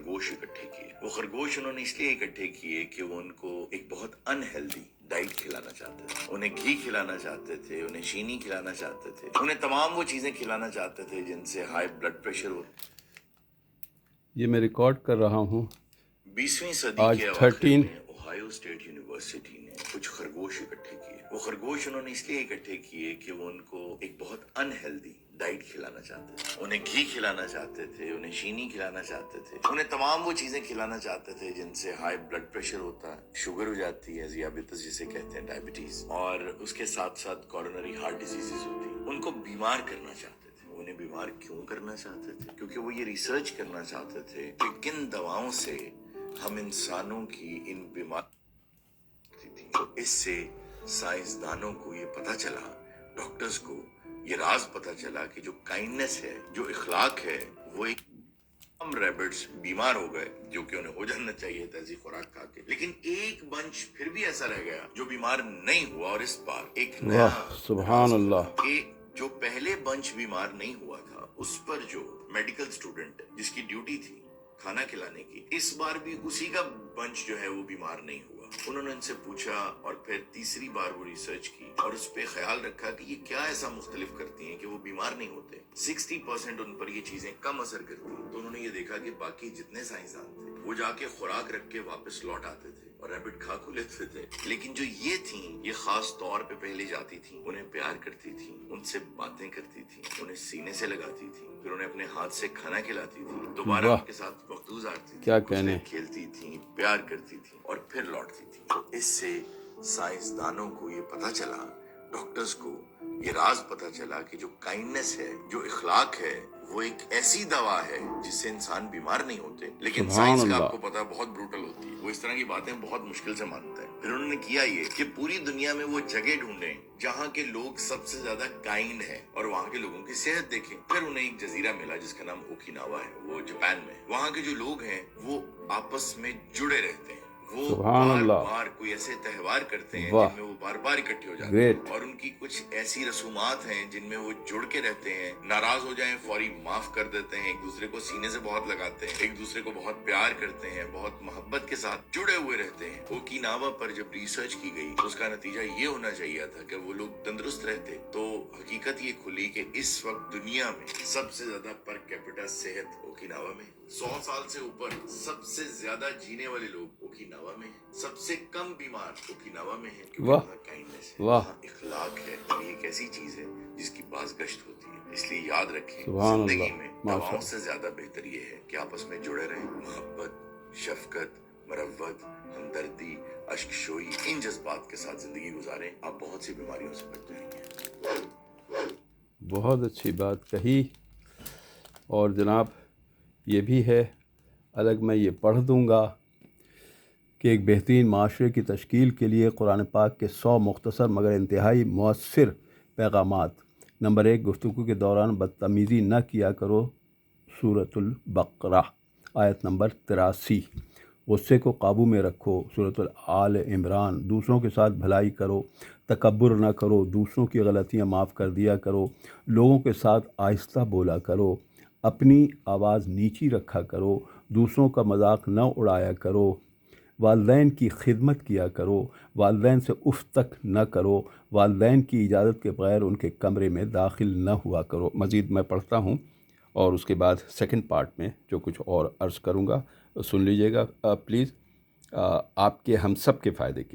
खरगोश इकट्ठे किए। वो खरगोश उन्होंने इसलिए इकट्ठे किए कि वो उनको एक बहुत अनहेल्दी डाइट खिलाना चाहते थे। उन्हें घी खिलाना चाहते थे, उन्हें चीनी खिलाना चाहते थे, उन्हें तमाम वो चीजें खिलाना चाहते थे जिनसे हाई ब्लड प्रेशर हो। ये मैं रिकॉर्ड कर रहा हूँ 20वीं सदी आज के आखिर 13 में ओहायो स्टेट यूनिवर्सिटी ने कुछ खरगोश इकट्ठे किए। वो खरगोश उन्होंने इसलिए इकट्ठे किए कि वो उनको एक बहुत अनहेल्दी डाइट खिलाना चाहते थे। उन्हें घी खिलाना चाहते थे, उन्हें चीनी खिलाना चाहते थे, उन्हें तमाम वो चीजें खिलाना चाहते थे जिनसे हाई ब्लड प्रेशर होता है, शुगर हो जाती है, ज़ियाबितस जिसे कहते हैं, डायबिटीज, और उसके साथ साथ कॉरोनरी हार्ट डिजीजेस होती है। उनको बीमार करना चाहते थे। उन्हें बीमार क्यों करना चाहते थे? क्योंकि वो ये रिसर्च करना चाहते थे कि किन दवाओं से हम इंसानों की इन बीमार थी। तो इससे साइंसदानों को ये पता चला, डॉक्टर्स को ये राज पता चला कि जो काइंडनेस है, जो इखलाक है, वो एक हम रैबिट्स बीमार हो गए, जो कि उन्हें हो जाना चाहिए था ऐसी खुराक खा के, लेकिन एक बंच फिर भी ऐसा रह गया जो बीमार नहीं हुआ। और इस बार एक नया वाह सुभान अल्लाह। कि जो पहले बंच बीमार नहीं हुआ था, उस पर जो मेडिकल स्टूडेंट जिसकी ड्यूटी थी खाना खिलाने की, इस बार भी उसी का बंच जो है वो बीमार नहीं हुआ। उन्होंने इनसे पूछा और फिर तीसरी बार वो रिसर्च की और उस पे ख्याल रखा कि ये क्या ऐसा मुख्तलिफ करती हैं कि वो बीमार नहीं होते। 60% उन पर ये चीजें कम असर करती हैं। तो उन्होंने ये देखा कि बाकी जितने साइंसदान थे वो जाके खुराक रख के वापस लौट आते थे और रैबिट खा खू लेते थे, लेकिन जो ये थी, ये खास तौर पे पहले जाती थी, उन्हें प्यार करती थी, उनसे बातें करती थी, उन्हें सीने से लगाती थी, फिर उन्हें अपने हाथ से खाना खिलाती थी, दोबारा उनके साथ वक्त गुजारती थी, क्या कहने, खेलती थी, प्यार करती थी और फिर लौटती थी। तो इससे साइंसदानों को ये पता चला, डॉक्टर्स को ये राज पता चला कि जो काइंडनेस है, जो इखलाक है, वो एक ऐसी दवा है जिससे इंसान बीमार नहीं होते। लेकिन साइंस का आपको पता बहुत ब्रूटल होती है, वो इस तरह की बातें बहुत मुश्किल से मानता है। फिर उन्होंने किया ये कि पूरी दुनिया में वो जगह ढूंढे जहाँ के लोग सबसे ज्यादा काइंड है और वहाँ के लोगों की सेहत देखें। फिर उन्हें एक जजीरा मिला जिसका नाम ओकिनावा है, वो जापान में। वहाँ के जो लोग हैं वो आपस में जुड़े रहते हैं, वो बार बार कोई ऐसे त्योहार करते हैं जिनमें वो बार बार इकट्ठे हो जाते हैं, और उनकी कुछ ऐसी रसूमात हैं जिनमें वो जुड़ के रहते हैं। नाराज हो जाएं फौरी माफ कर देते हैं, एक दूसरे को सीने से बहुत लगाते हैं, एक दूसरे को बहुत प्यार करते हैं, बहुत मोहब्बत के साथ जुड़े हुए रहते हैं। ओकिनावा पर जब रिसर्च की गई तो उसका नतीजा ये होना चाहिए था कि वो लोग तंदुरुस्त रहते। तो हकीकत ये खुली कि इस वक्त दुनिया में सबसे ज्यादा पर कैपिटा सेहत ओकिनावा में, 100 साल से ऊपर सबसे ज्यादा जीने वाले लोग ओकिनावा में हैं, सबसे कम बीमार ओकिनावा में हैं, क्योंकि वहाँ काइंडनेस है, वहाँ इखलाक है। और ये एक ऐसी चीज है जिसकी बाज़गश्त होती है। इसलिए याद रखें, जिंदगी में दवाओं से ज्यादा बेहतर ये है कि आपस में जुड़े रहें। मोहब्बत, शफकत, मरव्वत, हमदर्दी, अश्कशोई, इन जज्बात के साथ जिंदगी गुजारें, आप बहुत सी बीमारियों से बच जाएंगे। बहुत अच्छी बात कही। और जनाब ये भी है, अलग मैं ये पढ़ दूंगा कि एक बेहतरीन माशरे की तश्कील के लिए कुरान पाक के 100 मुख्तसर मगर इंतहाई मौसर पैगामात। नंबर 1, गुफ्तगू के दौरान बदतमीज़ी न किया करो, सूरतुल बकरा आयत नंबर 83। गुस्से को काबू में रखो, सूरतुल आल इमरान। दूसरों के साथ भलाई करो, तकब्बुर न करो, दूसरों की गलतियाँ माफ़ कर दिया करो, लोगों के साथ आहिस्ता बोला करो, अपनी आवाज़ नीची रखा करो, दूसरों का मजाक न उड़ाया करो, वालिदैन की खिदमत किया करो, वालिदैन से उफ़ तक न करो, वालिदैन की इजाज़त के बगैर उनके कमरे में दाखिल न हुआ करो। मज़ीद मैं पढ़ता हूँ और उसके बाद सेकंड पार्ट में जो कुछ और अर्ज़ करूँगा सुन लीजिएगा प्लीज़, आपके हम सब के फ़ायदे के।